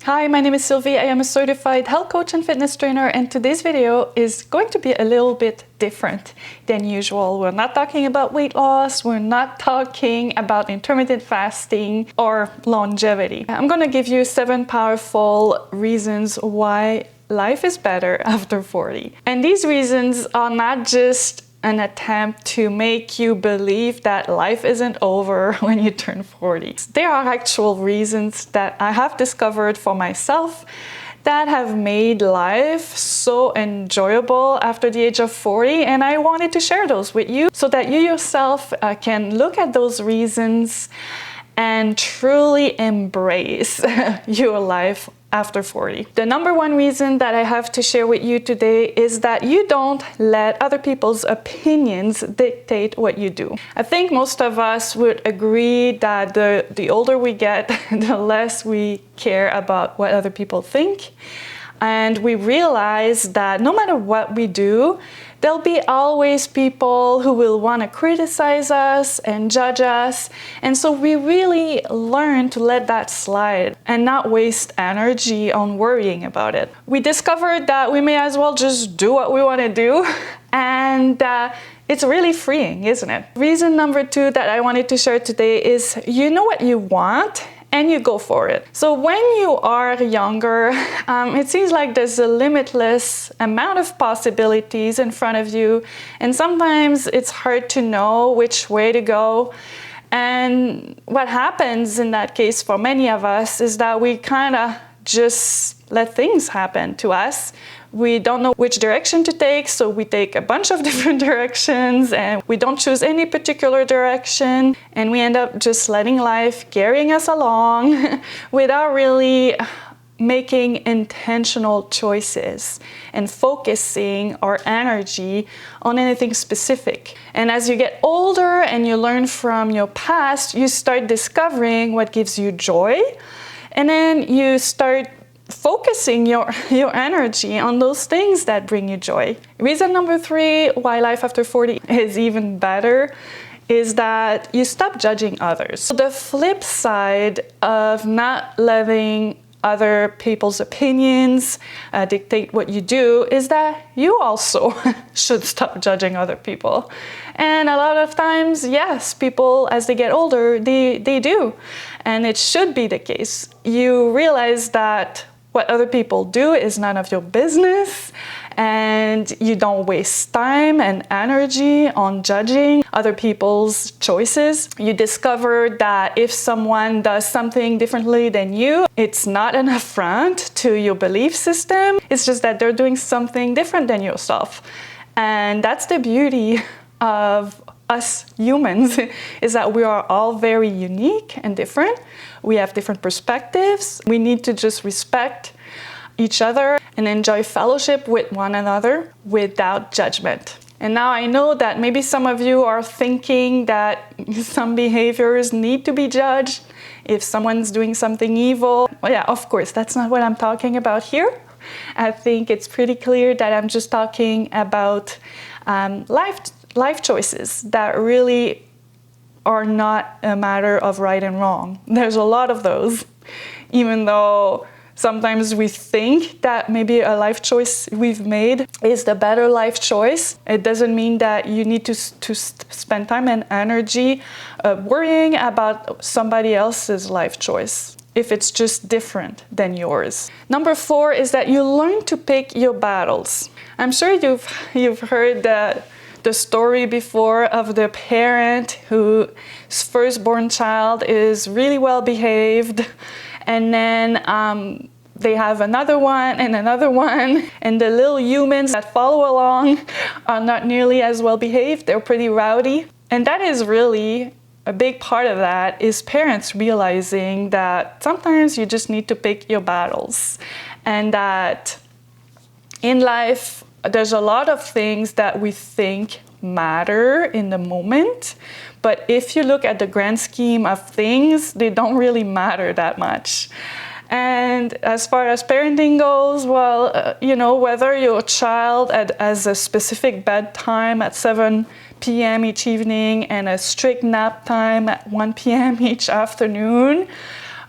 Hi, my name is Sylvie. I am a certified health coach and fitness trainer, and today's video is going to be a little bit different than usual. We're not talking about weight loss, we're not talking about intermittent fasting or longevity. I'm going to give you 7 powerful reasons why life is better after 40. And these reasons are not just an attempt to make you believe that life isn't over when you turn 40. There are actual reasons that I have discovered for myself that have made life so enjoyable after the age of 40, and I wanted to share those with you so that you yourself can look at those reasons and truly embrace your life after 40. The number one reason that I have to share with you today is that you don't let other people's opinions dictate what you do. I think most of us would agree that the older we get, the less we care about what other people think. And we realize that no matter what we do, there'll be always people who will want to criticize us and judge us. And so we really learn to let that slide and not waste energy on worrying about it. We discovered that we may as well just do what we want to do. And it's really freeing, isn't it? Reason number 2 that I wanted to share today is you know what you want and you go for it. So when you are younger, it seems like there's a limitless amount of possibilities in front of you, and sometimes it's hard to know which way to go. And what happens in that case for many of us is that we kind of just let things happen to us. We don't know which direction to take, so we take a bunch of different directions and we don't choose any particular direction, and we end up just letting life carrying us along without really making intentional choices and focusing our energy on anything specific. And as you get older and you learn from your past, you start discovering what gives you joy, and then you start focusing your energy on those things that bring you joy. Reason number 3 why life after 40 is even better is that you stop judging others. So the flip side of not letting other people's opinions dictate what you do is that you also should stop judging other people. And a lot of times, yes, people as they get older, they do. And it should be the case. You realize that what other people do is none of your business, and you don't waste time and energy on judging other people's choices. You discover that if someone does something differently than you, it's not an affront to your belief system. It's just that they're doing something different than yourself. And that's the beauty of us humans, is that we are all very unique and different. We have different perspectives. We need to just respect each other and enjoy fellowship with one another without judgment. And now I know that maybe some of you are thinking that some behaviors need to be judged if someone's doing something evil. Well, yeah, of course, that's not what I'm talking about here. I think it's pretty clear that I'm just talking about life choices that really are not a matter of right and wrong. There's a lot of those, even though sometimes we think that maybe a life choice we've made is the better life choice. It doesn't mean that you need to spend time and energy worrying about somebody else's life choice if it's just different than yours. Number 4 is that you learn to pick your battles. I'm sure you've heard the story before of the parent whose firstborn child is really well behaved, and then they have another one and another one, and the little humans that follow along are not nearly as well behaved. They're pretty rowdy. And that is really a big part of that, is parents realizing that sometimes you just need to pick your battles, and that in life there's a lot of things that we think matter in the moment, but if you look at the grand scheme of things, they don't really matter that much. And as far as parenting goes, well, whether your child has a specific bedtime at 7 p.m. each evening and a strict nap time at 1 p.m. each afternoon,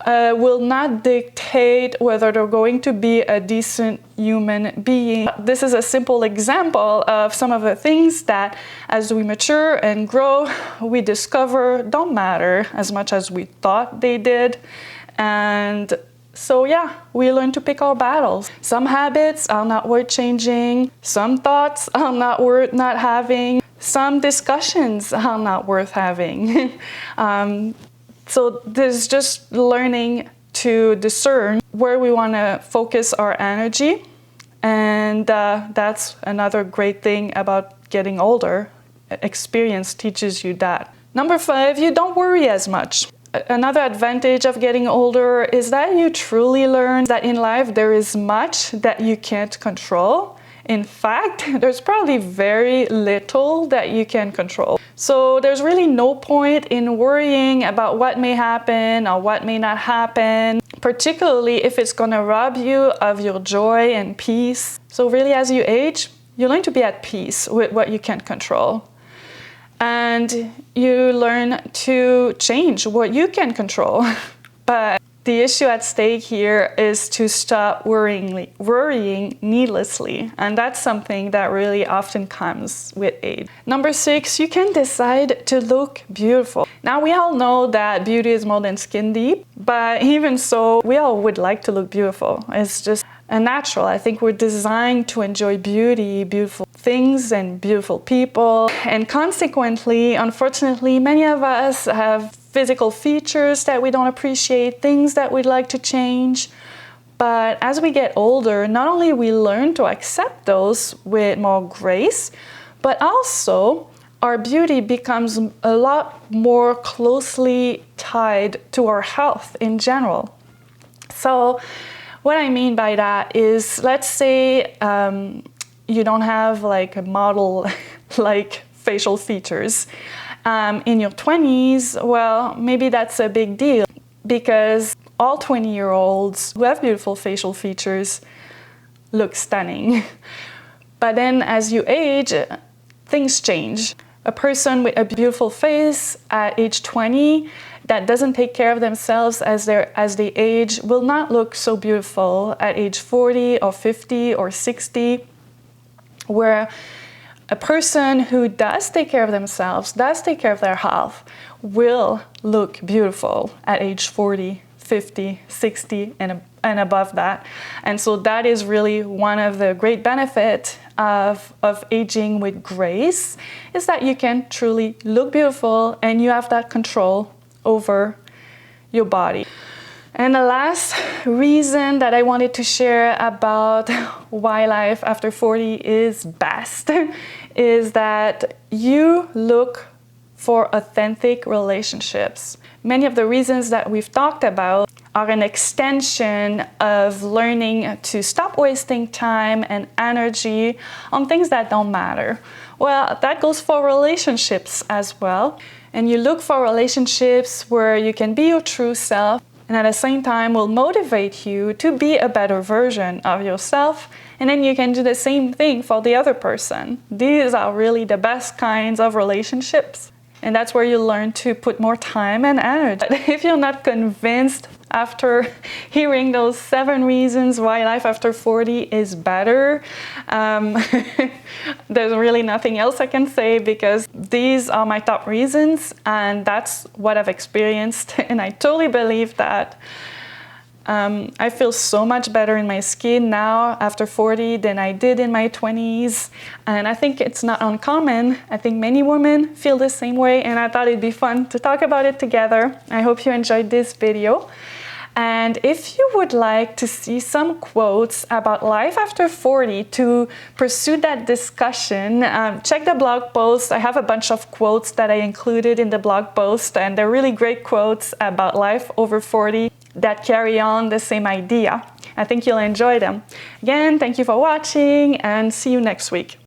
will not dictate whether they're going to be a decent human being. This is a simple example of some of the things that, as we mature and grow, we discover don't matter as much as we thought they did. And so yeah, we learn to pick our battles. Some habits are not worth changing. Some thoughts are not worth not having. Some discussions are not worth having. So there's just learning to discern where we want to focus our energy. And that's another great thing about getting older. Experience teaches you that. Number 5, you don't worry as much. Another advantage of getting older is that you truly learn that in life there is much that you can't control. In fact, there's probably very little that you can control. So there's really no point in worrying about what may happen or what may not happen, particularly if it's going to rob you of your joy and peace. So really, as you age, you learn to be at peace with what you can't control. And you learn to change what you can control. But the issue at stake here is to stop worrying needlessly. And that's something that really often comes with age. Number 6, you can decide to look beautiful. Now, we all know that beauty is more than skin deep, but even so, we all would like to look beautiful. It's just natural. I think we're designed to enjoy beauty, beautiful things and beautiful people. And consequently, unfortunately, many of us have physical features that we don't appreciate, things that we'd like to change. But as we get older, not only we learn to accept those with more grace, but also our beauty becomes a lot more closely tied to our health in general. So what I mean by that is, let's say you don't have like a model like facial features. In your 20s, well, maybe that's a big deal because all 20-year-olds who have beautiful facial features look stunning. But then as you age, things change. A person with a beautiful face at age 20 that doesn't take care of themselves as they age will not look so beautiful at age 40 or 50 or 60, where a person who does take care of themselves, does take care of their health, will look beautiful at age 40, 50, 60, and above that. And so that is really one of the great benefits of aging with grace, is that you can truly look beautiful and you have that control over your body. And the last reason that I wanted to share about why life after 40 is best is that you look for authentic relationships. Many of the reasons that we've talked about are an extension of learning to stop wasting time and energy on things that don't matter. Well, that goes for relationships as well. And you look for relationships where you can be your true self, and at the same time will motivate you to be a better version of yourself, and then you can do the same thing for the other person. These are really the best kinds of relationships, and that's where you learn to put more time and energy. But if you're not convinced after hearing those 7 reasons why life after 40 is better, there's really nothing else I can say, because these are my top reasons and that's what I've experienced, and I totally believe that. I feel so much better in my skin now after 40 than I did in my 20s, and I think it's not uncommon. I think many women feel the same way, and I thought it'd be fun to talk about it together. I hope you enjoyed this video. And if you would like to see some quotes about life after 40 to pursue that discussion, check the blog post. I have a bunch of quotes that I included in the blog post, and they're really great quotes about life over 40 that carry on the same idea. I think you'll enjoy them. Again, thank you for watching and see you next week.